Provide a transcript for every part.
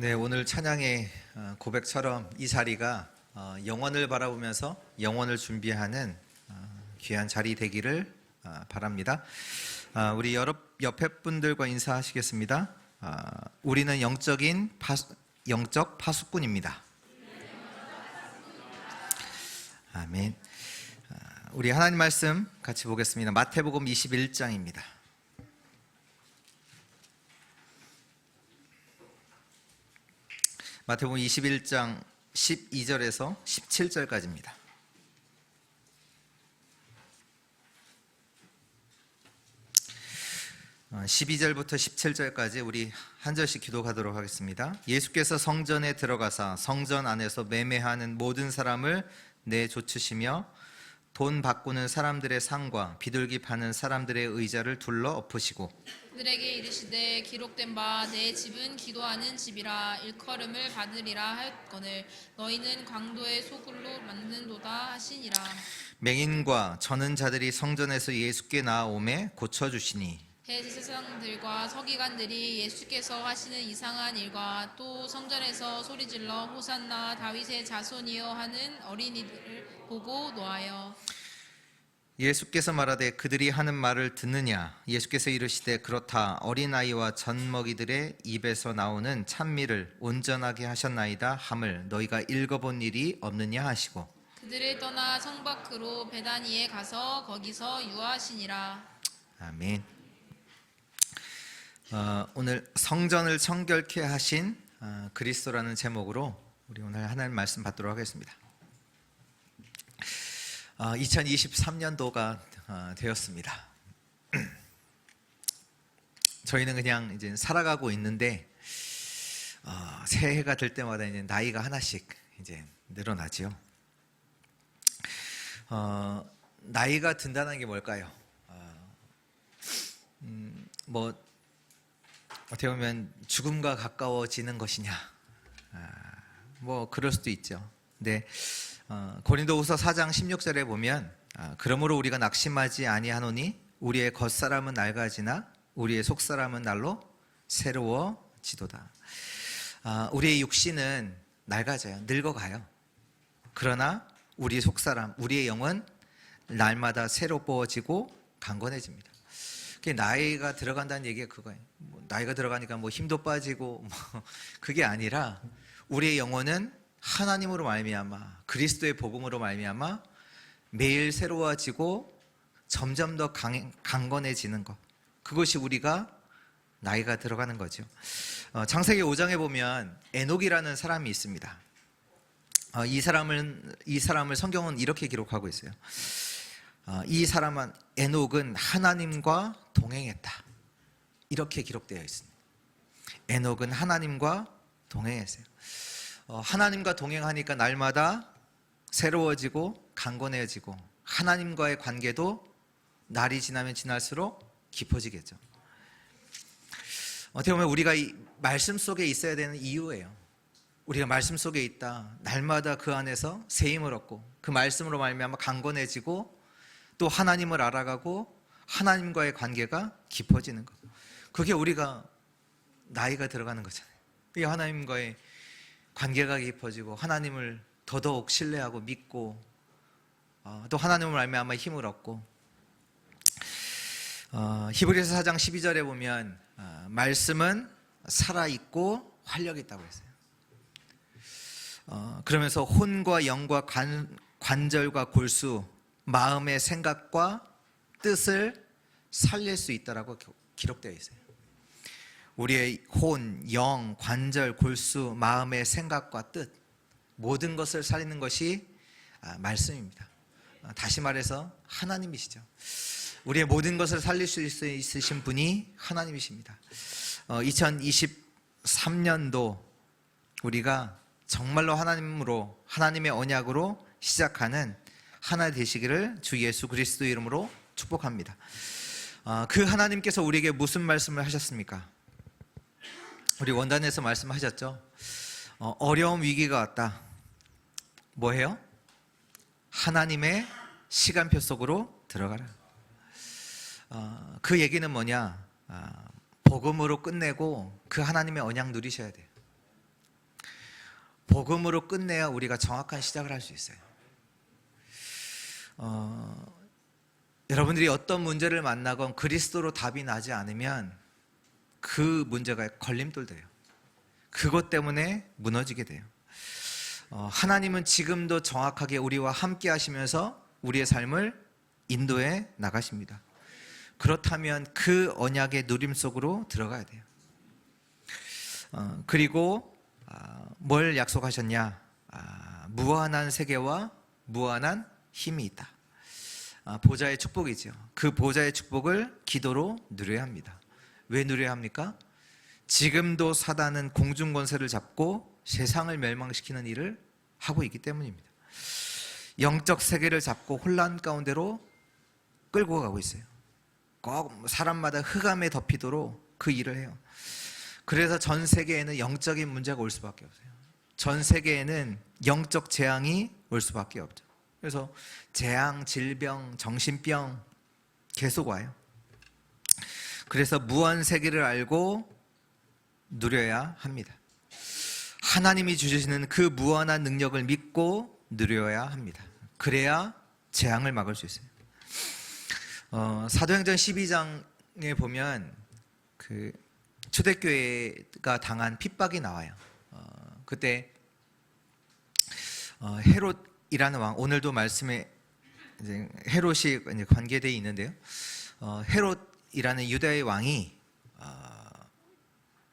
네, 오늘 찬양의 고백처럼 이 자리가 영원을 바라보면서 영원을 준비하는 귀한 자리 되기를 바랍니다. 우리 옆에 분들과 인사하시겠습니다. 우리는 영적 파수꾼입니다. 아멘. 우리 하나님 말씀 같이 보겠습니다. 마태복음 21장입니다. 마태복음 21장 12절에서 17절까지입니다. 어, 12절부터 17절까지 우리 한 절씩 기도하도록 하겠습니다. 예수께서 성전에 들어가사 성전 안에서 매매하는 모든 사람을 내쫓으시며 돈 바꾸는 사람들의 상과 비둘기 파는 사람들의 의자를 둘러 엎으시고 그들에게 이르시되 기록된 바 내 집은 기도하는 집이라 일컬음을 받으리라 하였거늘 너희는 강도의 소굴로 만든도다 하시니라. 맹인과 저는 자들이 성전에서 예수께 나아오매 고쳐주시니 대제사장들과 서기관들이 예수께서 하시는 이상한 일과 또 성전에서 소리질러 호산나 다윗의 자손이여 하는 어린이들을 보고 노하여 예수께서 말하되 그들이 하는 말을 듣느냐? 예수께서 이르시되 그렇다. 어린아이와 젖먹이들의 입에서 나오는 찬미를 온전하게 하셨나이다 함을 너희가 읽어본 일이 없느냐 하시고 그들을 떠나 성 밖으로 베다니에 가서 거기서 유하시니라. 아멘. 오늘 성전을 청결케 하신 그리스도라는 제목으로 우리 오늘 하나님 말씀 받도록 하겠습니다. 2023년도가 되었습니다. 저희는 그냥 이제 살아가고 있는데 새해가 될 때마다 이제 나이가 하나씩 이제 늘어나지요. 나이가 든다는 게 뭘까요? 뭐 어떻게 보면 죽음과 가까워지는 것이냐? 뭐 그럴 수도 있죠. 근데 고린도후서 4장 16절에 보면 그러므로 우리가 낙심하지 아니하노니 우리의 겉사람은 낡아지나 우리의 속사람은 날로 새로워지도다. 우리의 육신은 낡아져요. 늙어가요. 그러나 우리의 속사람, 우리의 영은 날마다 새로워지고 강건해집니다. 나이가 들어간다는 얘기가 그거예요. 나이가 들어가니까 뭐 힘도 빠지고 그게 아니라 우리의 영혼은 하나님으로 말미암아 그리스도의 복음으로 말미암아 매일 새로워지고 점점 더 강건해지는 것, 그것이 우리가 나이가 들어가는 거죠. 창세기 5장에 보면 에녹이라는 사람이 있습니다. 이 사람을 성경은 이렇게 기록하고 있어요. 이 사람은 에녹은 하나님과 동행했다, 이렇게 기록되어 있습니다. 에녹은 하나님과 동행했어요. 하나님과 동행하니까 날마다 새로워지고 강건해지고 하나님과의 관계도 날이 지나면 지날수록 깊어지겠죠. 어떻게 보면 우리가 이 말씀 속에 있어야 되는 이유예요. 우리가 말씀 속에 있다, 날마다 그 안에서 새 힘을 얻고 그 말씀으로 말미암아 강건해지고 또 하나님을 알아가고 하나님과의 관계가 깊어지는 것, 그게 우리가 나이가 들어가는 거잖아요. 그게 하나님과의 관계가 깊어지고 하나님을 더더욱 신뢰하고 믿고 또 하나님을 말미암아 힘을 얻고 히브리서 4장 12절에 보면 말씀은 살아있고 활력이 있다고 했어요. 그러면서 혼과 영과 관절과 골수, 마음의 생각과 뜻을 살릴 수 있다라고 기록되어 있어요. 우리의 혼, 영, 관절, 골수, 마음의 생각과 뜻, 모든 것을 살리는 것이 말씀입니다. 다시 말해서 하나님이시죠. 우리의 모든 것을 살릴 수 있으신 분이 하나님이십니다. 2023년도 우리가 정말로 하나님의 언약으로 시작하는 하나 되시기를 주 예수 그리스도 이름으로 축복합니다. 그 하나님께서 우리에게 무슨 말씀을 하셨습니까? 우리 원단에서 말씀하셨죠. 어려운 위기가 왔다. 뭐예요? 하나님의 시간표 속으로 들어가라. 그 얘기는 뭐냐? 복음으로 끝내고 그 하나님의 언약 누리셔야 돼요. 복음으로 끝내야 우리가 정확한 시작을 할 수 있어요. 여러분들이 어떤 문제를 만나건 그리스도로 답이 나지 않으면 그 문제가 걸림돌 돼요. 그것 때문에 무너지게 돼요. 하나님은 지금도 정확하게 우리와 함께 하시면서 우리의 삶을 인도해 나가십니다. 그렇다면 그 언약의 누림 속으로 들어가야 돼요. 그리고 뭘 약속하셨냐? 무한한 세계와 무한한 힘이 있다. 보좌의 축복이죠. 그 보좌의 축복을 기도로 누려야 합니다. 왜 누려야 합니까? 지금도 사단은 공중 권세를 잡고 세상을 멸망시키는 일을 하고 있기 때문입니다. 영적 세계를 잡고 혼란 가운데로 끌고 가고 있어요. 꼭 사람마다 흑암에 덮이도록 그 일을 해요. 그래서 전 세계에는 영적인 문제가 올 수밖에 없어요. 전 세계에는 영적 재앙이 올 수밖에 없죠. 그래서 재앙, 질병, 정신병 계속 와요. 그래서 무한 세계를 알고 누려야 합니다. 하나님이 주시는 그 무한한 능력을 믿고 누려야 합니다. 그래야 재앙을 막을 수 있어요. 사도행전 12장에 보면 그 초대교회가 당한 핍박이 나와요. 그때 헤롯이라는 왕, 오늘도 말씀에 이제 헤롯이 관계되어 있는데요. 헤롯이라는 유다의 왕이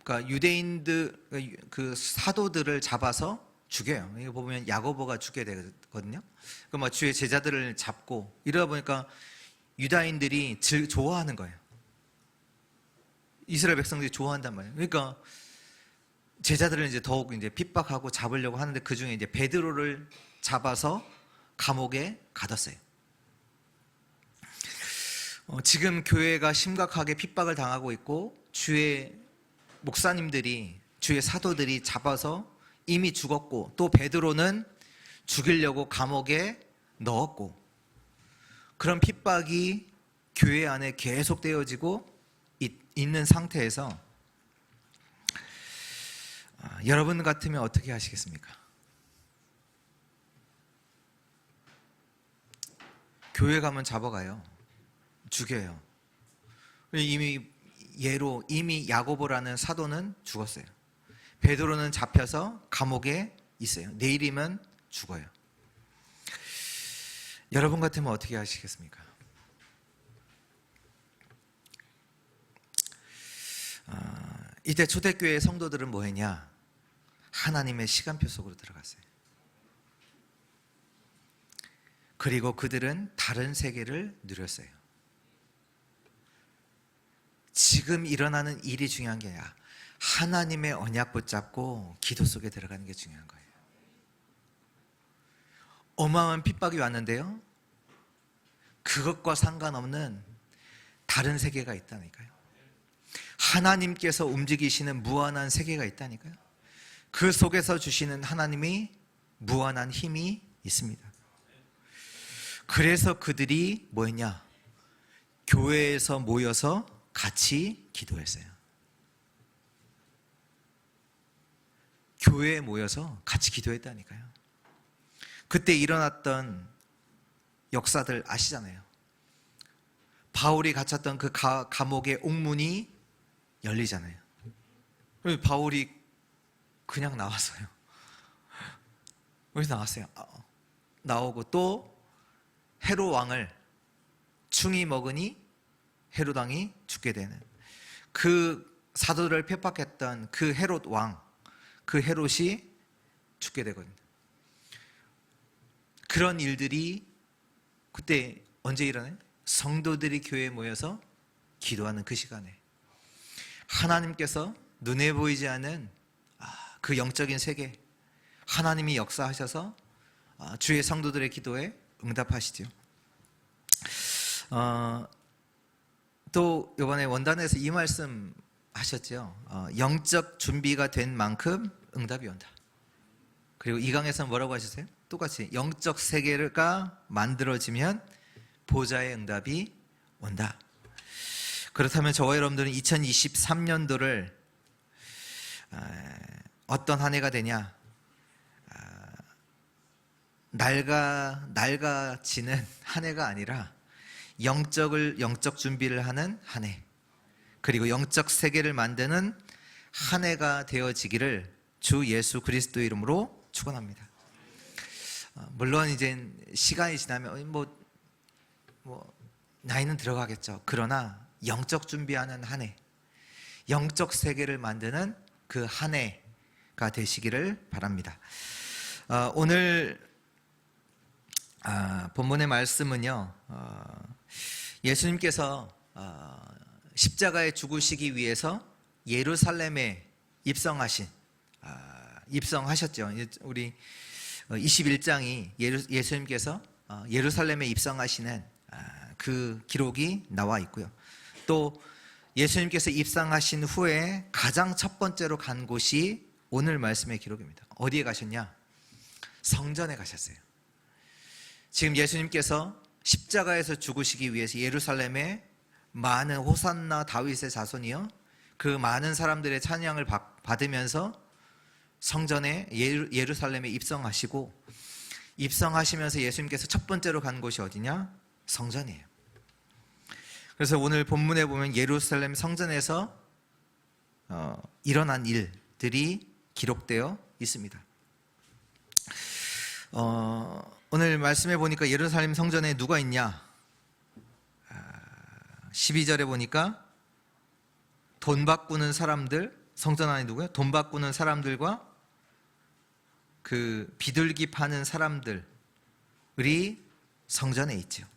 그러니까 유대인들 그 사도들을 잡아서 죽여요. 이거 보면 야고보가 죽게 되거든요. 그러니까 주의 제자들을 잡고 이러다 보니까 유다인들이 좋아하는 거예요. 이스라엘 백성들이 좋아한단 말이에요. 그러니까 제자들을 이제 더욱 이제 핍박하고 잡으려고 하는데 그 중에 이제 베드로를 잡아서 감옥에 가뒀어요. 지금 교회가 심각하게 핍박을 당하고 있고 주의 목사님들이 주의 사도들이 잡아서 이미 죽었고 또 베드로는 죽이려고 감옥에 넣었고 그런 핍박이 교회 안에 계속 되어지고 있는 상태에서 여러분 같으면 어떻게 하시겠습니까? 교회 가면 잡아가요. 죽여요. 이미 야고보라는 사도는 죽었어요. 베드로는 잡혀서 감옥에 있어요. 내일이면 죽어요. 여러분 같으면 어떻게 하시겠습니까? 이때 초대교회 성도들은 뭐 했냐? 하나님의 시간표 속으로 들어갔어요. 그리고 그들은 다른 세계를 누렸어요. 지금 일어나는 일이 중요한 게 아니라 하나님의 언약 붙잡고 기도 속에 들어가는 게 중요한 거예요. 어마어마한 핍박이 왔는데요. 그것과 상관없는 다른 세계가 있다니까요. 하나님께서 움직이시는 무한한 세계가 있다니까요. 그 속에서 주시는 하나님이 무한한 힘이 있습니다. 그래서 그들이 뭐였냐? 교회에서 모여서 같이 기도했어요. 교회에 모여서 같이 기도했다니까요. 그때 일어났던 역사들 아시잖아요. 바울이 갇혔던 그 감옥의 옥문이 열리잖아요. 바울이 그냥 나왔어요. 어디서 나왔어요? 나오고 또 헤롯 왕을 충이 먹으니 헤롯 왕이 죽게 되는 그 사도를 핍박했던 그 헤롯 왕, 그 헤롯이 죽게 되거든요. 그런 일들이 그때 언제 일어나요? 성도들이 교회에 모여서 기도하는 그 시간에 하나님께서 눈에 보이지 않는 그 영적인 세계 하나님이 역사하셔서 주의 성도들의 기도에 응답하시죠. 또 이번에 원단에서 이 말씀 하셨죠. 영적 준비가 된 만큼 응답이 온다. 그리고 이 강에서는 뭐라고 하셨어요? 똑같이 영적 세계가 만들어지면 보좌의 응답이 온다. 그렇다면 저와 여러분들은 2023년도를 어떤 한 해가 되냐? 낡아지는 한 해가 아니라 영적 준비를 하는 한 해, 그리고 영적 세계를 만드는 한 해가 되어지기를 주 예수 그리스도 이름으로 축원합니다. 물론 이제 시간이 지나면 나이는 들어가겠죠. 그러나 영적 준비하는 한 해, 영적 세계를 만드는 그 한 해가 되시기를 바랍니다. 오늘 본문의 말씀은요, 예수님께서 십자가에 죽으시기 위해서 예루살렘에 입성하셨죠. 우리 21장이 예수님께서 예루살렘에 입성하시는 그 기록이 나와 있고요. 또 예수님께서 입성하신 후에 가장 첫 번째로 간 곳이 오늘 말씀의 기록입니다. 어디에 가셨냐? 성전에 가셨어요. 지금 예수님께서 십자가에서 죽으시기 위해서 예루살렘에 많은 호산나 다윗의 자손이요, 그 많은 사람들의 찬양을 받으면서 성전에 예루살렘에 입성하시면서 예수님께서 첫 번째로 간 곳이 어디냐? 성전이에요. 그래서 오늘 본문에 보면 예루살렘 성전에서 일어난 일들이 기록되어 있습니다. 오늘 말씀해 보니까 예루살렘 성전에 누가 있냐? 12절에 보니까 돈 바꾸는 사람들, 성전 안에 누구예요? 돈 바꾸는 사람들과 그 비둘기 파는 사람들이 성전에 있죠.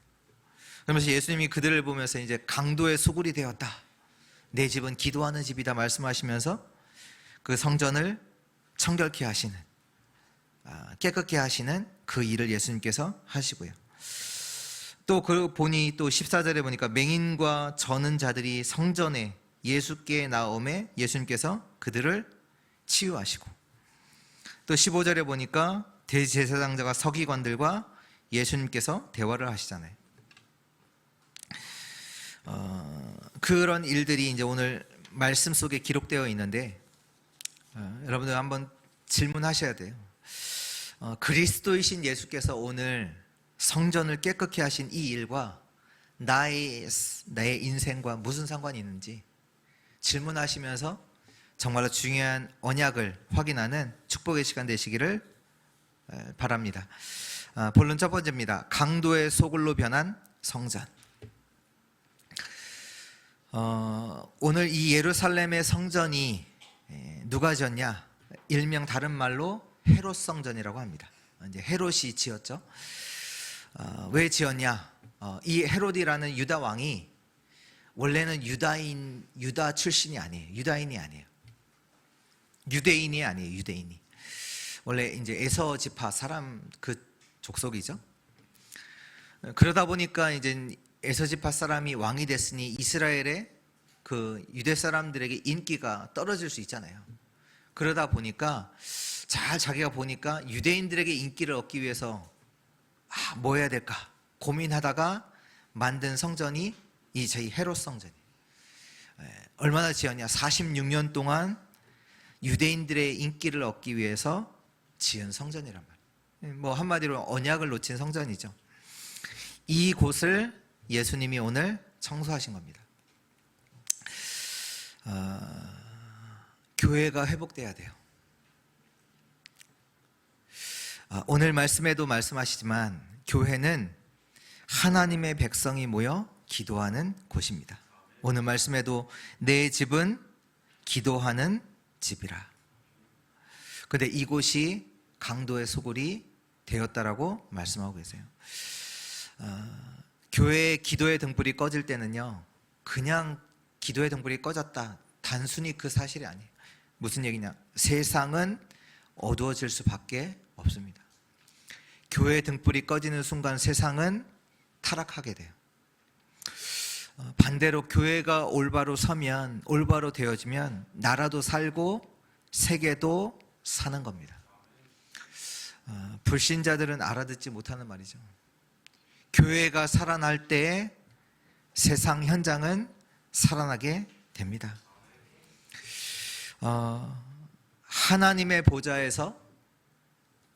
그러면서 예수님이 그들을 보면서 이제 강도의 소굴이 되었다, 내 집은 기도하는 집이다 말씀하시면서 그 성전을 청결케 하시는, 깨끗게 하시는 그 일을 예수님께서 하시고요. 또 그 보니 또 14절에 보니까 맹인과 저는 자들이 성전에 예수께 나오매 예수님께서 그들을 치유하시고, 또 15절에 보니까 대제사장자가 서기관들과 예수님께서 대화를 하시잖아요. 그런 일들이 이제 오늘 말씀 속에 기록되어 있는데, 여러분들 한번 질문하셔야 돼요. 그리스도이신 예수께서 오늘 성전을 깨끗게 하신 이 일과 나의 인생과 무슨 상관이 있는지 질문하시면서 정말로 중요한 언약을 확인하는 축복의 시간 되시기를 바랍니다. 본론 첫 번째입니다. 강도의 소굴로 변한 성전. 오늘 이 예루살렘의 성전이 누가 지었냐? 일명 다른 말로 헤롯 성전이라고 합니다. 이제 헤롯이 지었죠. 왜 지었냐? 이 헤롯이라는 유다 왕이 원래는 유다 출신이 아니에요. 유대인이 아니에요. 유대인이. 원래 이제 에서 지파 사람 그 족속이죠. 그러다 보니까 이제 에서 지파 사람이 왕이 됐으니 이스라엘의 그 유대 사람들에게 인기가 떨어질 수 있잖아요. 그러다 보니까 자기가 보니까 유대인들에게 인기를 얻기 위해서 뭐 해야 될까 고민하다가 만든 성전이 이 저희 헤롯 성전이. 얼마나 지었냐? 46년 동안 유대인들의 인기를 얻기 위해서 지은 성전이란 말이에요. 뭐 한마디로 언약을 놓친 성전이죠. 이 곳을 예수님이 오늘 청소하신 겁니다. 교회가 회복돼야 돼요. 오늘 말씀에도 말씀하시지만 교회는 하나님의 백성이 모여 기도하는 곳입니다. 오늘 말씀에도 내 집은 기도하는 집이라. 그런데 이곳이 강도의 소굴이 되었다라고 말씀하고 계세요. 교회의 기도의 등불이 꺼질 때는요, 그냥 기도의 등불이 꺼졌다, 단순히 그 사실이 아니에요. 무슨 얘기냐? 세상은 어두워질 수밖에 없습니다. 교회 등불이 꺼지는 순간 세상은 타락하게 돼요. 반대로 교회가 올바로 서면, 올바로 되어지면 나라도 살고 세계도 사는 겁니다. 불신자들은 알아듣지 못하는 말이죠. 교회가 살아날 때에 세상 현장은 살아나게 됩니다. 하나님의 보좌에서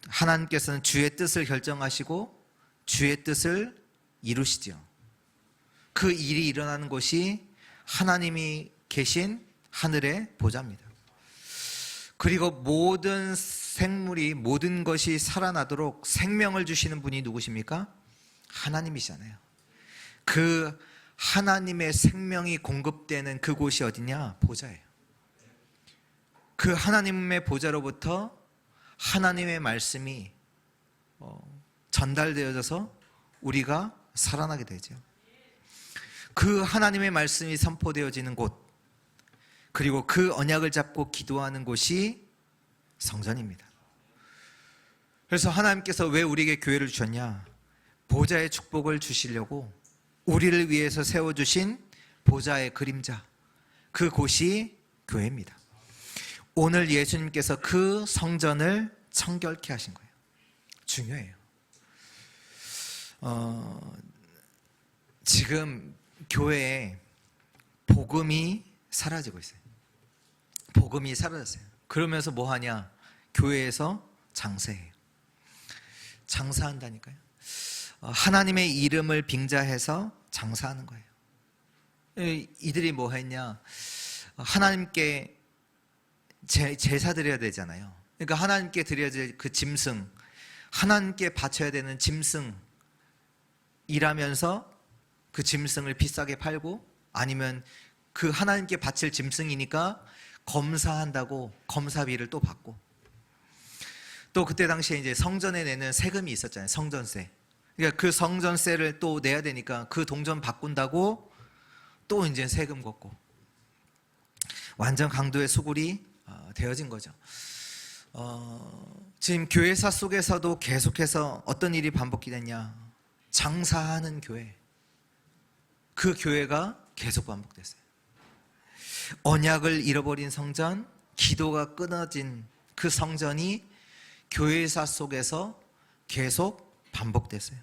하나님께서는 주의 뜻을 결정하시고 주의 뜻을 이루시죠. 그 일이 일어나는 곳이 하나님이 계신 하늘의 보좌입니다. 그리고 모든 생물이 모든 것이 살아나도록 생명을 주시는 분이 누구십니까? 하나님이시잖아요. 그 하나님의 생명이 공급되는 그곳이 어디냐? 보좌예요. 그 하나님의 보좌로부터 하나님의 말씀이 전달되어져서 우리가 살아나게 되죠. 그 하나님의 말씀이 선포되어지는 곳, 그리고 그 언약을 잡고 기도하는 곳이 성전입니다. 그래서 하나님께서 왜 우리에게 교회를 주셨냐? 보좌의 축복을 주시려고 우리를 위해서 세워주신 보좌의 그림자, 그곳이 교회입니다. 오늘 예수님께서 그 성전을 청결케 하신 거예요. 중요해요. 지금 교회에 복음이 사라지고 있어요. 복음이 사라졌어요. 그러면서 뭐 하냐? 교회에서 장사해요. 장사한다니까요. 하나님의 이름을 빙자해서 장사하는 거예요. 이들이 뭐 했냐? 하나님께 제사 드려야 되잖아요. 그러니까 하나님께 드려야 될 그 짐승, 하나님께 바쳐야 되는 짐승 일하면서 그 짐승을 비싸게 팔고, 아니면 그 하나님께 바칠 짐승이니까 검사한다고 검사비를 또 받고, 또 그때 당시에 이제 성전에 내는 세금이 있었잖아요. 성전세. 그러니까 그 성전세를 또 내야 되니까 그 동전 바꾼다고 또 이제 세금 걷고, 완전 강도의 수굴이 되어진 거죠. 지금 교회사 속에서도 계속해서 어떤 일이 반복이 됐냐? 장사하는 교회, 그 교회가 계속 반복됐어요. 언약을 잃어버린 성전, 기도가 끊어진 그 성전이 교회사 속에서 계속 반복됐어요.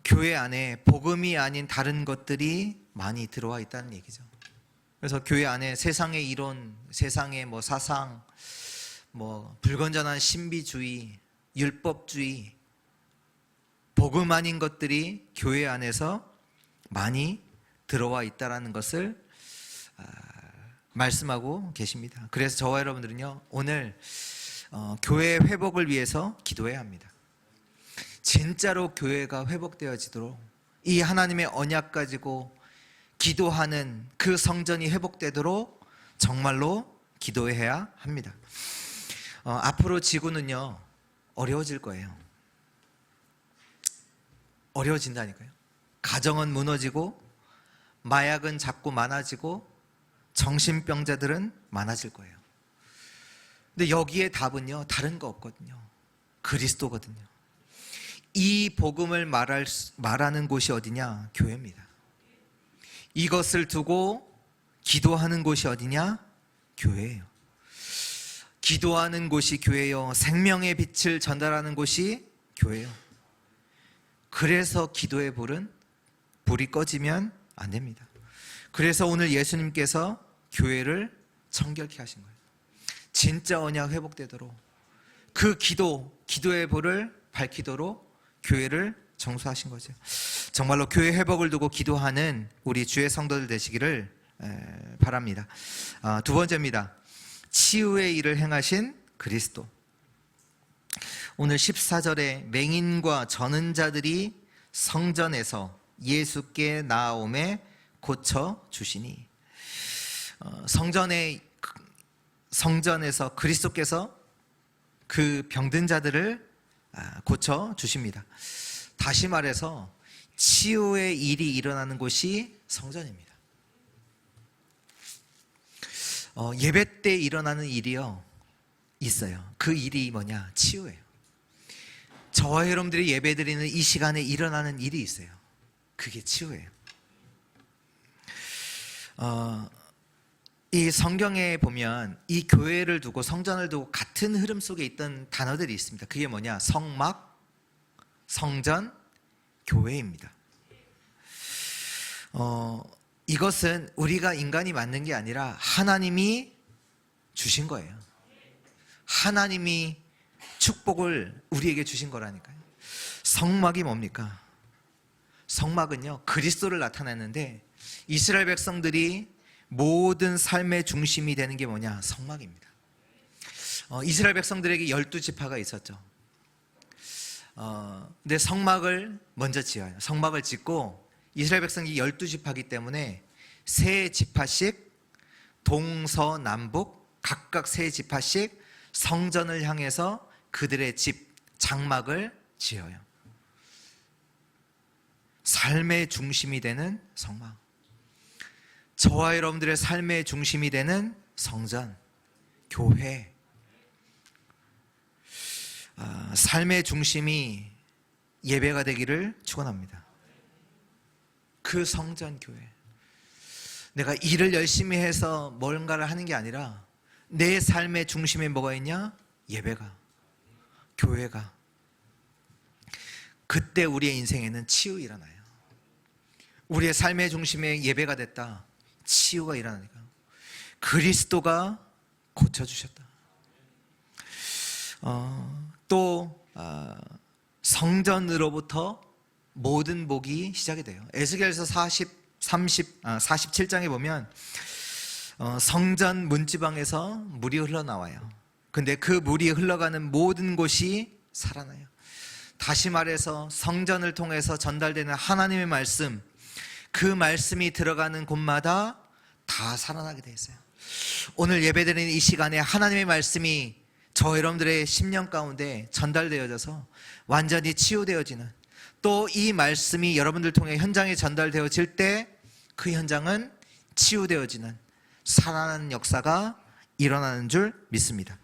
교회 안에 복음이 아닌 다른 것들이 많이 들어와 있다는 얘기죠. 그래서 교회 안에 세상의 이론, 세상의 뭐 사상, 뭐 불건전한 신비주의, 율법주의, 복음 아닌 것들이 교회 안에서 많이 들어와 있다는 것을 말씀하고 계십니다. 그래서 저와 여러분들은요, 오늘 교회 회복을 위해서 기도해야 합니다. 진짜로 교회가 회복되어지도록 이 하나님의 언약 가지고 기도하는 그 성전이 회복되도록 정말로 기도해야 합니다. 앞으로 지구는요, 어려워질 거예요. 어려워진다니까요. 가정은 무너지고, 마약은 자꾸 많아지고, 정신병자들은 많아질 거예요. 근데 여기에 답은요, 다른 거 없거든요. 그리스도거든요. 이 복음을 말하는 곳이 어디냐? 교회입니다. 이것을 두고 기도하는 곳이 어디냐? 교회예요. 기도하는 곳이 교회요. 생명의 빛을 전달하는 곳이 교회예요. 그래서 기도의 불이 꺼지면 안 됩니다. 그래서 오늘 예수님께서 교회를 청결케 하신 거예요. 진짜 언약 회복되도록, 그 기도의 불을 밝히도록 교회를 정수하신 거죠. 정말로 교회 회복을 두고 기도하는 우리 주의 성도들 되시기를 바랍니다. 두 번째입니다. 치유의 일을 행하신 그리스도. 오늘 14절에 맹인과 전은 자들이 성전에서 예수께 나아오매 고쳐 주시니, 성전에서 그리스도께서 그 병든 자들을 고쳐 주십니다. 다시 말해서 치유의 일이 일어나는 곳이 성전입니다. 예배 때 일어나는 일이요, 있어요. 그 일이 뭐냐? 치유예요. 저와 여러분들이 예배 드리는 이 시간에 일어나는 일이 있어요. 그게 치유예요. 이 성경에 보면 이 교회를 두고, 성전을 두고 같은 흐름 속에 있던 단어들이 있습니다. 그게 뭐냐? 성막, 성전, 교회입니다. 이것은 우리가 인간이 만든 게 아니라 하나님이 주신 거예요. 하나님이 축복을 우리에게 주신 거라니까요. 성막이 뭡니까? 성막은요, 그리스도를 나타내는데 이스라엘 백성들이 모든 삶의 중심이 되는 게 뭐냐? 성막입니다. 이스라엘 백성들에게 12지파가 있었죠. 근데 성막을 먼저 지어요. 성막을 짓고 이스라엘 백성이 12지파이기 때문에 세 지파씩 동서남북 각각 세 지파씩 성전을 향해서 그들의 집 장막을 지어요. 삶의 중심이 되는 성막. 저와 여러분들의 삶의 중심이 되는 성전, 교회. 삶의 중심이 예배가 되기를 축원합니다. 그 성전 교회. 내가 일을 열심히 해서 뭔가를 하는 게 아니라 내 삶의 중심에 뭐가 있냐? 예배가, 교회가. 그때 우리의 인생에는 치유 일어나요. 우리의 삶의 중심에 예배가 됐다. 치유가 일어나니까. 그리스도가 고쳐주셨다. 또 성전으로부터 모든 복이 시작이 돼요. 에스겔서 47장에 보면 성전 문지방에서 물이 흘러나와요. 근데 그 물이 흘러가는 모든 곳이 살아나요. 다시 말해서 성전을 통해서 전달되는 하나님의 말씀, 그 말씀이 들어가는 곳마다 다 살아나게 돼 있어요. 오늘 예배드리는 이 시간에 하나님의 말씀이 저 여러분들의 심령 가운데 전달되어져서 완전히 치유되어지는, 또 이 말씀이 여러분들 통해 현장에 전달되어질 때 그 현장은 치유되어지는 살아나는 역사가 일어나는 줄 믿습니다.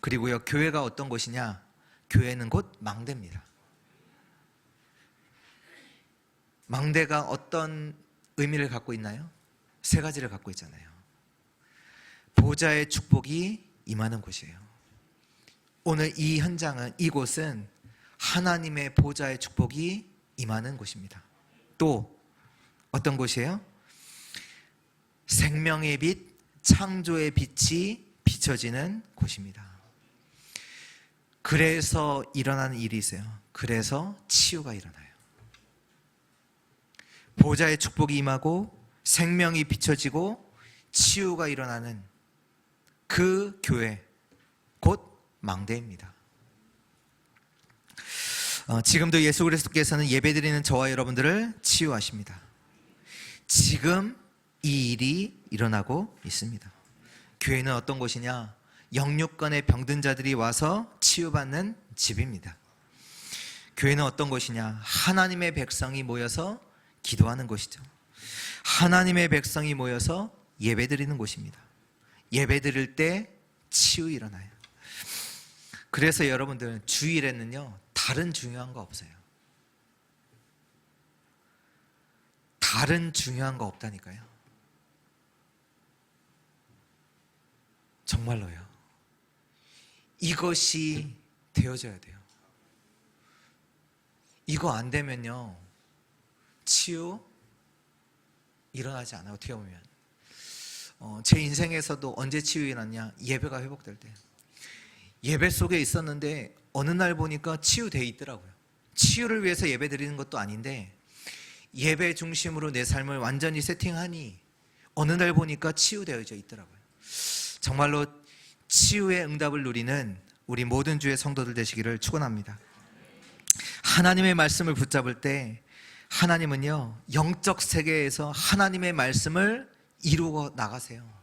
그리고요, 교회가 어떤 곳이냐? 교회는 곧 망대입니다. 망대가 어떤 의미를 갖고 있나요? 세 가지를 갖고 있잖아요. 보좌의 축복이 임하는 곳이에요. 오늘 이 현장은, 이곳은 하나님의 보좌의 축복이 임하는 곳입니다. 또 어떤 곳이에요? 생명의 빛, 창조의 빛이 비춰지는 곳입니다. 그래서 일어나는 일이 있어요. 그래서 치유가 일어나요. 보좌의 축복이 임하고 생명이 비춰지고 치유가 일어나는 그 교회, 곧 망대입니다. 지금도 예수 그리스도께서는 예배드리는 저와 여러분들을 치유하십니다. 지금 이 일이 일어나고 있습니다. 교회는 어떤 곳이냐? 영육간의 병든 자들이 와서 치유받는 집입니다. 교회는 어떤 곳이냐? 하나님의 백성이 모여서 기도하는 곳이죠. 하나님의 백성이 모여서 예배드리는 곳입니다. 예배드릴 때 치유 일어나요. 그래서 여러분들 주일에는요, 다른 중요한 거 없어요. 다른 중요한 거 없다니까요. 정말로요. 이것이 되어져야 돼요. 이거 안 되면요, 치유 일어나지 않아요. 어떻게 보면 제 인생에서도 언제 치유 일어났냐? 예배가 회복될 때. 예배 속에 있었는데 어느 날 보니까 치유되어 있더라고요. 치유를 위해서 예배 드리는 것도 아닌데 예배 중심으로 내 삶을 완전히 세팅하니 어느 날 보니까 치유되어져 있더라고요. 정말로 치유의 응답을 누리는 우리 모든 주의 성도들 되시기를 축원합니다. 하나님의 말씀을 붙잡을 때 하나님은요, 영적 세계에서 하나님의 말씀을 이루어 나가세요.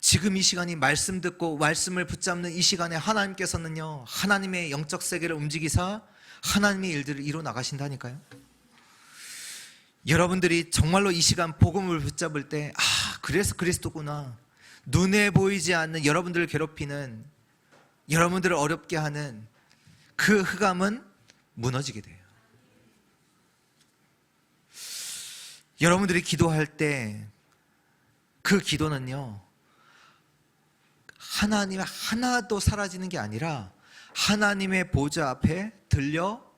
지금 이 시간이 말씀 듣고 말씀을 붙잡는 이 시간에 하나님께서는요, 하나님의 영적 세계를 움직이사 하나님의 일들을 이루어 나가신다니까요. 여러분들이 정말로 이 시간 복음을 붙잡을 때, 그래서 그리스도구나. 눈에 보이지 않는 여러분들을 괴롭히는, 여러분들을 어렵게 하는 그 흑암은 무너지게 돼요. 여러분들이 기도할 때 그 기도는요, 하나님 하나도 사라지는 게 아니라 하나님의 보좌 앞에 들려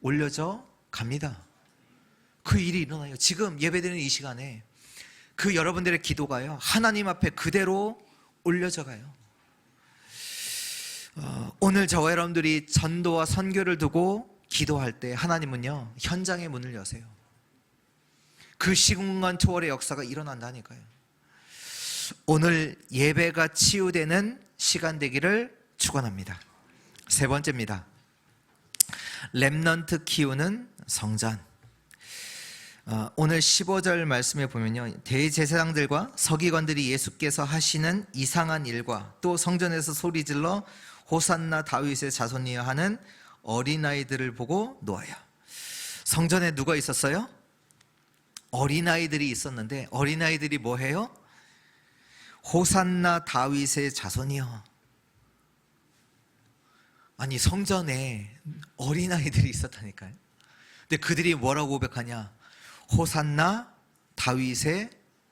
올려져 갑니다. 그 일이 일어나요. 지금 예배드리는 이 시간에 그 여러분들의 기도가요, 하나님 앞에 그대로 올려져 가요. 오늘 저와 여러분들이 전도와 선교를 두고 기도할 때 하나님은요, 현장의 문을 여세요. 그 시공간 초월의 역사가 일어난다니까요. 오늘 예배가 치유되는 시간 되기를 축원합니다. 세 번째입니다. 렘넌트 키우는 성전. 오늘 15절 말씀에 보면요, 대제사장들과 서기관들이 예수께서 하시는 이상한 일과 또 성전에서 소리질러 호산나 다윗의 자손이여 하는 어린아이들을 보고 놓아요. 성전에 누가 있었어요? 어린아이들이 있었는데, 어린아이들이 뭐 해요? 호산나 다윗의 자손이여. 아니, 성전에 어린아이들이 있었다니까요. 근데 그들이 뭐라고 고백하냐? 호산나 다윗의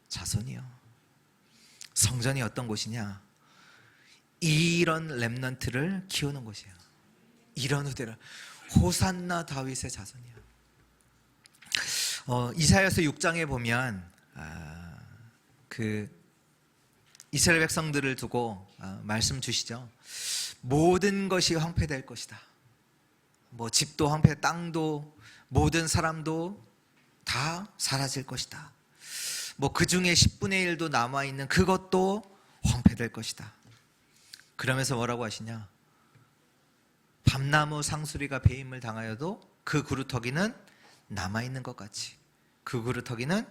자손이여. 성전이 어떤 곳이냐? 이런 렘넌트를 키우는 곳이에요. 이런 후대를. 호산나 다윗의 자손이여. 이사야서 6장에 보면 그 이스라엘 백성들을 두고 말씀 주시죠. 모든 것이 황폐될 것이다. 뭐 집도 황폐, 땅도, 모든 사람도 다 사라질 것이다. 뭐 그 중에 10분의 1도 남아있는 그것도 황폐될 것이다. 그러면서 뭐라고 하시냐? 밤나무 상수리가 배임을 당하여도 그 그루터기는 남아있는 것 같이 그 그루터기는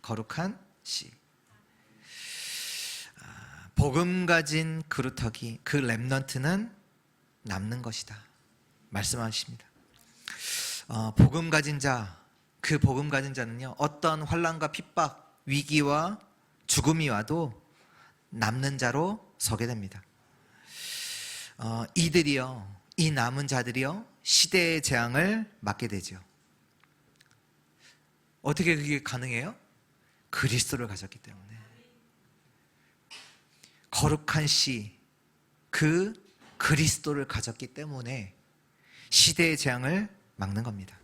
거룩한 씨. 복음 가진 그루터기, 그 렘넌트는 남는 것이다 말씀하십니다. 복음 가진 자, 그 복음 가진 자는요, 어떤 환난과 핍박, 위기와 죽음이 와도 남는 자로 서게 됩니다. 이들이요, 이 남은 자들이요, 시대의 재앙을 맞게 되죠. 어떻게 그게 가능해요? 그리스도를 가졌기 때문에. 거룩한 씨, 그 그리스도를 가졌기 때문에 시대의 재앙을 막는 겁니다.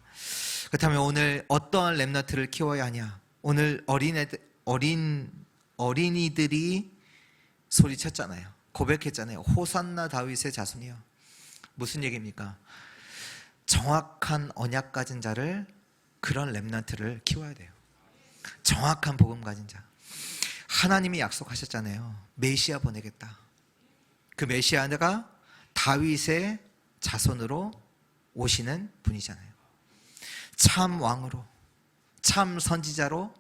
그렇다면 오늘 어떠한 렘넌트를 키워야 하냐? 오늘 어린이들이 소리쳤잖아요. 고백했잖아요. 호산나 다윗의 자손이요. 무슨 얘기입니까? 정확한 언약 가진 자를, 그런 렘넌트를 키워야 돼요. 정확한 복음 가진 자. 하나님이 약속하셨잖아요. 메시아 보내겠다. 그 메시아가 다윗의 자손으로 오시는 분이잖아요. 참 왕으로, 참 선지자로,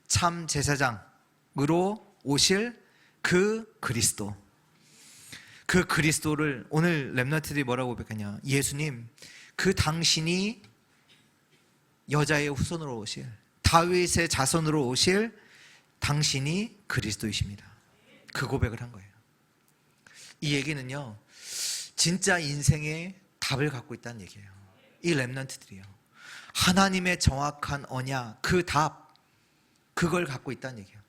참 제사장으로 오실 그 그리스도. 그 그리스도를 오늘 렘넌트들이 뭐라고 고백하냐? 예수님, 그 당신이 여자의 후손으로 오실, 다윗의 자손으로 오실 당신이 그리스도이십니다. 그 고백을 한 거예요. 이 얘기는요, 진짜 인생의 답을 갖고 있다는 얘기예요. 이 렘넌트들이요, 하나님의 정확한 언약, 그 답, 그걸 갖고 있다는 얘기예요.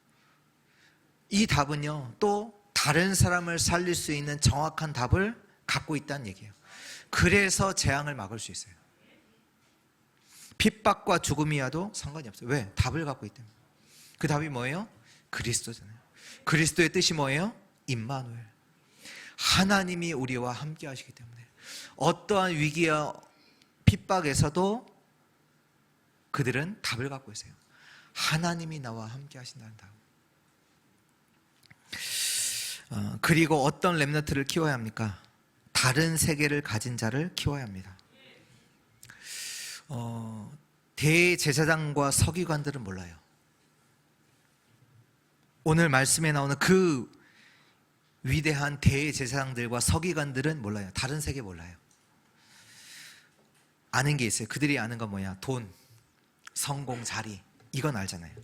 이 답은요, 또 다른 사람을 살릴 수 있는 정확한 답을 갖고 있다는 얘기예요. 그래서 재앙을 막을 수 있어요. 핍박과 죽음이 와도 상관이 없어요. 왜? 답을 갖고 있기 때문에. 그 답이 뭐예요? 그리스도잖아요. 그리스도의 뜻이 뭐예요? 임마누엘. 하나님이 우리와 함께 하시기 때문에 어떠한 위기와 핍박에서도 그들은 답을 갖고 있어요. 하나님이 나와 함께 하신다는 답. 그리고 어떤 렘넌트를 키워야 합니까? 다른 세계를 가진 자를 키워야 합니다. 대제사장과 서기관들은 몰라요. 오늘 말씀에 나오는 그 위대한 대제사장들과 서기관들은 몰라요. 다른 세계 몰라요. 아는 게 있어요. 그들이 아는 건 뭐냐? 돈, 성공, 자리, 이건 알잖아요.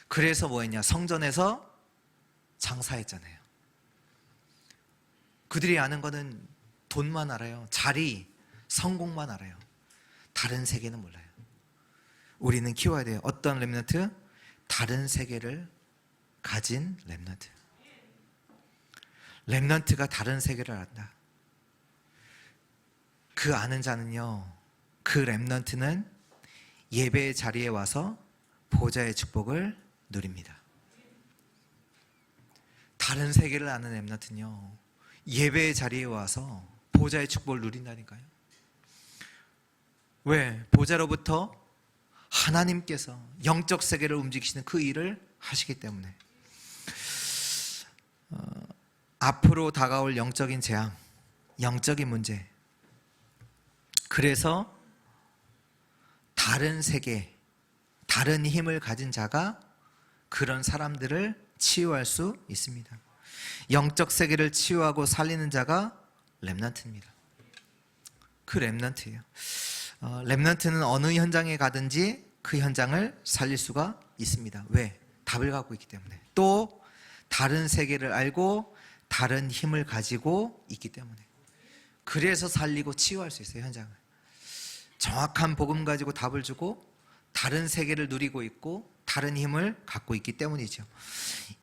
그래서 뭐 했냐? 성전에서 장사했잖아요. 그들이 아는 거는 돈만 알아요. 자리, 성공만 알아요. 다른 세계는 몰라요. 우리는 키워야 돼요. 어떤 렘넌트? 다른 세계를 가진 렘넌트. 렘넌트가 다른 세계를 안다. 그 아는 자는요, 그 렘넌트는 예배의 자리에 와서 보좌의 축복을 누립니다. 다른 세계를 아는 렘넌트는요, 예배의 자리에 와서 보좌의 축복을 누린다니까요. 왜? 보좌로부터 하나님께서 영적 세계를 움직이시는 그 일을 하시기 때문에. 앞으로 다가올 영적인 재앙, 영적인 문제, 그래서 다른 세계, 다른 힘을 가진 자가 그런 사람들을 치유할 수 있습니다. 영적 세계를 치유하고 살리는 자가 렘넌트입니다. 그 렘넌트예요. 렘넌트는 어느 현장에 가든지 그 현장을 살릴 수가 있습니다. 왜? 답을 갖고 있기 때문에. 또 다른 세계를 알고 다른 힘을 가지고 있기 때문에. 그래서 살리고 치유할 수 있어요, 현장을. 정확한 복음 가지고 답을 주고 다른 세계를 누리고 있고 다른 힘을 갖고 있기 때문이죠.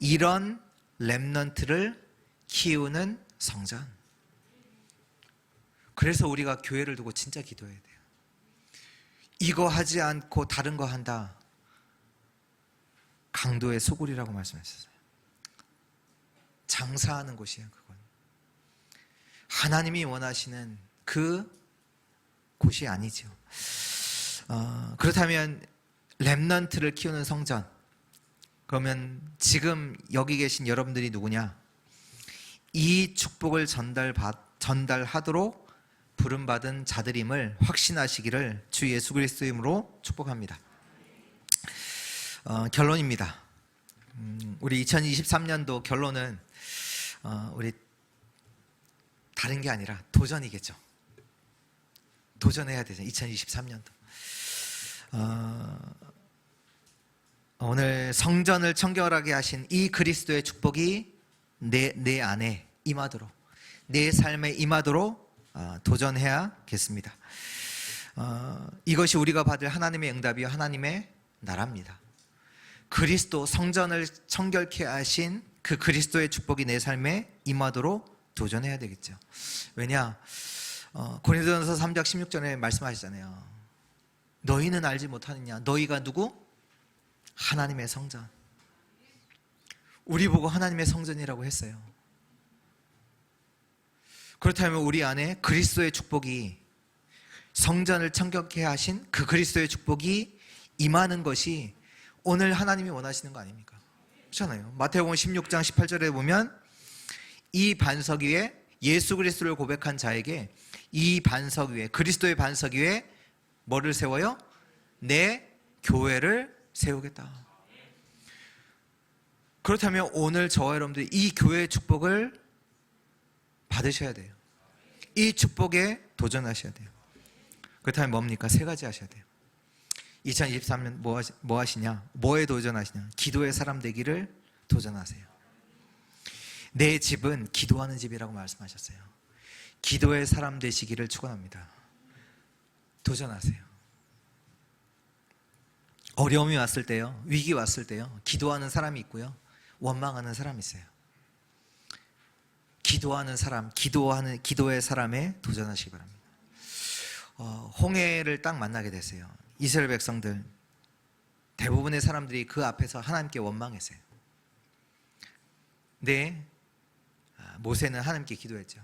이런 렘넌트를 키우는 성전. 그래서 우리가 교회를 두고 진짜 기도해야 돼요. 이거 하지 않고 다른 거 한다. 강도의 소굴이라고 말씀하셨어요. 장사하는 곳이에요, 그건. 하나님이 원하시는 그 곳이 아니죠. 그렇다면 렘넌트를 키우는 성전. 그러면 지금 여기 계신 여러분들이 누구냐? 이 축복을 전달하도록 부름받은 자들임을 확신하시기를 주 예수 그리스도의 이름으로 축복합니다. 결론입니다. 우리 2023년도 결론은 우리 다른 게 아니라 도전이겠죠. 도전해야 되죠. 2023년도. 오늘 성전을 청결하게 하신 이 그리스도의 축복이 내 안에 임하도록, 내 삶에 임하도록 도전해야겠습니다. 이것이 우리가 받을 하나님의 응답이요 하나님의 나라입니다. 그리스도 성전을 청결케 하신 그 그리스도의 축복이 내 삶에 임하도록 도전해야 되겠죠. 왜냐? 고린도전서 3장 16절에 말씀하시잖아요. 너희는 알지 못하느냐? 너희가 누구? 하나님의 성전. 우리 보고 하나님의 성전이라고 했어요. 그렇다면 우리 안에 그리스도의 축복이, 성전을 청결케 하신 그 그리스도의 축복이 임하는 것이 오늘 하나님이 원하시는 거 아닙니까? 그렇잖아요. 마태복음 16장 18절에 보면 이 반석 위에 예수 그리스도를 고백한 자에게 이 반석 위에, 그리스도의 반석 위에 뭐를 세워요? 내 교회를 세우겠다. 그렇다면 오늘 저와 여러분들이 이 교회의 축복을 받으셔야 돼요. 이 축복에 도전하셔야 돼요. 그렇다면 뭡니까? 세 가지 하셔야 돼요. 2023년 뭐 하시냐? 뭐에 도전하시냐? 기도의 사람 되기를 도전하세요. 내 집은 기도하는 집이라고 말씀하셨어요. 기도의 사람 되시기를 축원합니다. 도전하세요. 어려움이 왔을 때요, 위기 왔을 때요, 기도하는 사람이 있고요, 원망하는 사람이 있어요. 기도하는 사람, 기도의 사람에 도전하시기 바랍니다. 홍해를 딱 만나게 됐어요. 이스라엘 백성들 대부분의 사람들이 그 앞에서 하나님께 원망했어요. 네, 모세는 하나님께 기도했죠.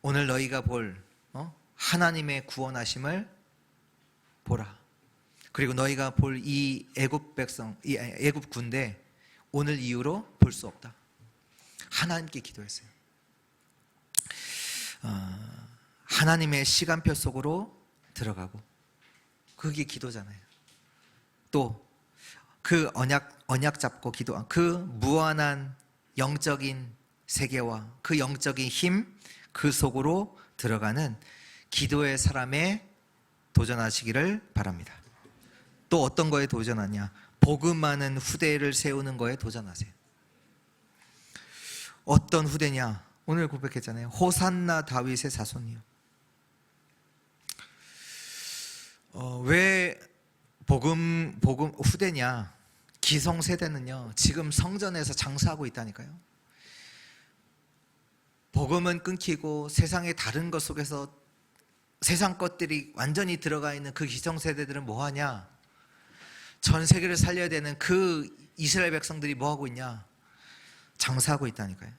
오늘 너희가 볼 하나님의 구원하심을 보라. 그리고 너희가 볼 이 애굽 백성, 이 애굽 군대 오늘 이후로 볼 수 없다. 하나님께 기도했어요. 하나님의 시간표 속으로 들어가고, 그게 기도잖아요. 또 그 언약 잡고 기도, 그 무한한 영적인 세계와 그 영적인 힘, 그 속으로 들어가는 기도의 사람에 도전하시기를 바랍니다. 또 어떤 거에 도전하냐? 복음하는 후대를 세우는 거에 도전하세요. 어떤 후대냐? 오늘 고백했잖아요. 호산나 다윗의 자손이요. 왜 복음 후대냐? 기성세대는요, 지금 성전에서 장사하고 있다니까요. 복음은 끊기고 세상의 다른 것 속에서 세상 것들이 완전히 들어가 있는 그 기성세대들은 뭐하냐? 전 세계를 살려야 되는 그 이스라엘 백성들이 뭐하고 있냐? 장사하고 있다니까요.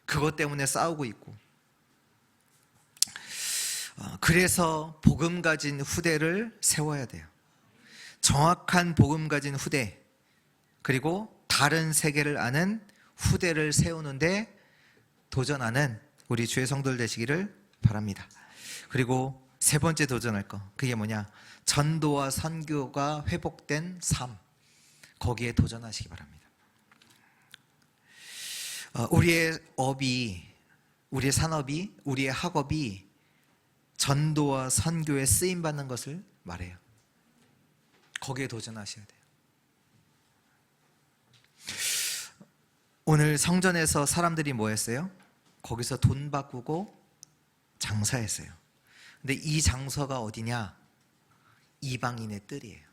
그것 때문에 싸우고 있고. 그래서 복음 가진 후대를 세워야 돼요. 정확한 복음 가진 후대, 그리고 다른 세계를 아는 후대를 세우는데 도전하는 우리 주의 성도들 되시기를 바랍니다. 그리고 세 번째 도전할 거, 그게 뭐냐? 전도와 선교가 회복된 삶, 거기에 도전하시기 바랍니다. 우리의 업이, 우리의 산업이, 우리의 학업이 전도와 선교에 쓰임받는 것을 말해요. 거기에 도전하셔야 돼요. 오늘 성전에서 사람들이 뭐 했어요? 거기서 돈 바꾸고 장사했어요. 근데 이 장소가 어디냐? 이방인의 뜰이에요.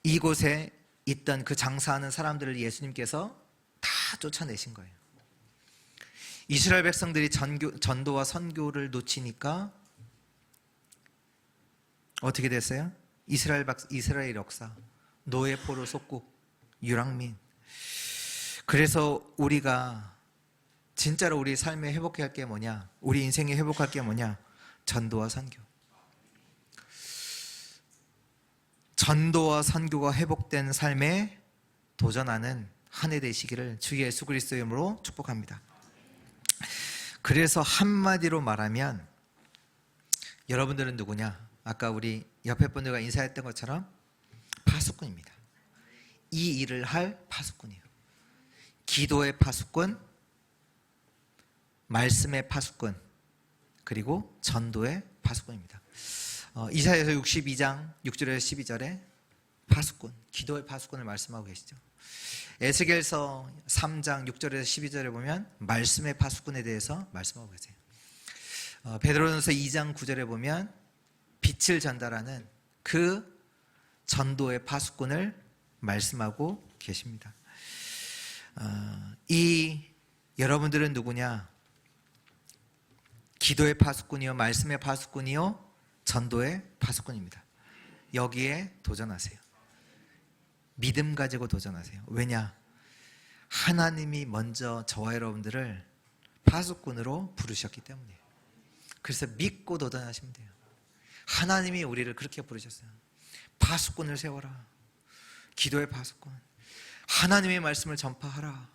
이곳에 있던 그 장사하는 사람들을 예수님께서 다 쫓아내신 거예요. 이스라엘 백성들이 전도와 선교를 놓치니까 어떻게 됐어요? 이스라엘 역사, 노예 포로 속국, 유랑민. 그래서 우리가 진짜로 우리 삶에 회복해야 할 게 뭐냐? 우리 인생에 회복할 게 뭐냐? 전도와 선교. 전도와 선교가 회복된 삶에 도전하는 한 해 되시기를 주 예수 그리스도의 이름으로 축복합니다. 그래서 한마디로 말하면 여러분들은 누구냐? 아까 우리 옆에 분들과 인사했던 것처럼 파수꾼입니다. 이 일을 할 파수꾼이에요. 기도의 파수꾼, 말씀의 파수꾼, 그리고 전도의 파수꾼입니다. 이사야서 62장 6절에서 12절에 파수꾼, 기도의 파수꾼을 말씀하고 계시죠. 에스겔서 3장 6절에서 12절에 보면 말씀의 파수꾼에 대해서 말씀하고 계세요. 베드로전서 2장 9절에 보면 빛을 전달하는 그 전도의 파수꾼을 말씀하고 계십니다. 이 여러분들은 누구냐? 기도의 파수꾼이요, 말씀의 파수꾼이요, 전도의 파수꾼입니다. 여기에 도전하세요. 믿음 가지고 도전하세요. 왜냐? 하나님이 먼저 저와 여러분들을 파수꾼으로 부르셨기 때문이에요. 그래서 믿고 도전하시면 돼요. 하나님이 우리를 그렇게 부르셨어요. 파수꾼을 세워라. 기도의 파수꾼. 하나님의 말씀을 전파하라.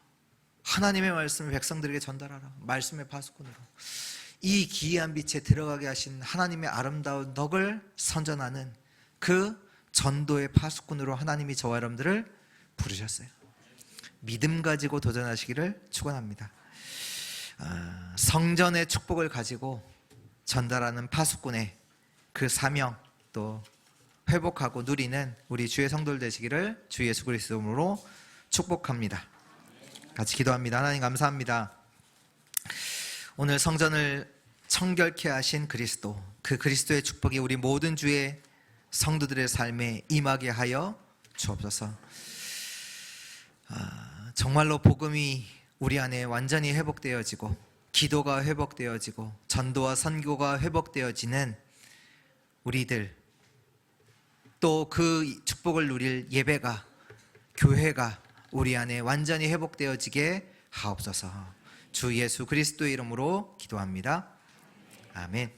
하나님의 말씀을 백성들에게 전달하라. 말씀의 파수꾼으로. 이 기이한 빛에 들어가게 하신 하나님의 아름다운 덕을 선전하는 그 전도의 파수꾼으로 하나님이 저와 여러분들을 부르셨어요. 믿음 가지고 도전하시기를 축원합니다. 성전의 축복을 가지고 전달하는 파수꾼의 그 사명 또 회복하고 누리는 우리 주의 성도들 되시기를 주 예수 그리스도 이름으로 축복합니다. 같이 기도합니다. 하나님 감사합니다. 오늘 성전을 청결케 하신 그리스도, 그 그리스도의 축복이 우리 모든 주의 성도들의 삶에 임하게 하여 주옵소서. 정말로 복음이 우리 안에 완전히 회복되어지고 기도가 회복되어지고 전도와 선교가 회복되어지는 우리들, 또 그 축복을 누릴 예배가, 교회가 우리 안에 완전히 회복되어지게 하옵소서. 주 예수 그리스도의 이름으로 기도합니다. 아멘.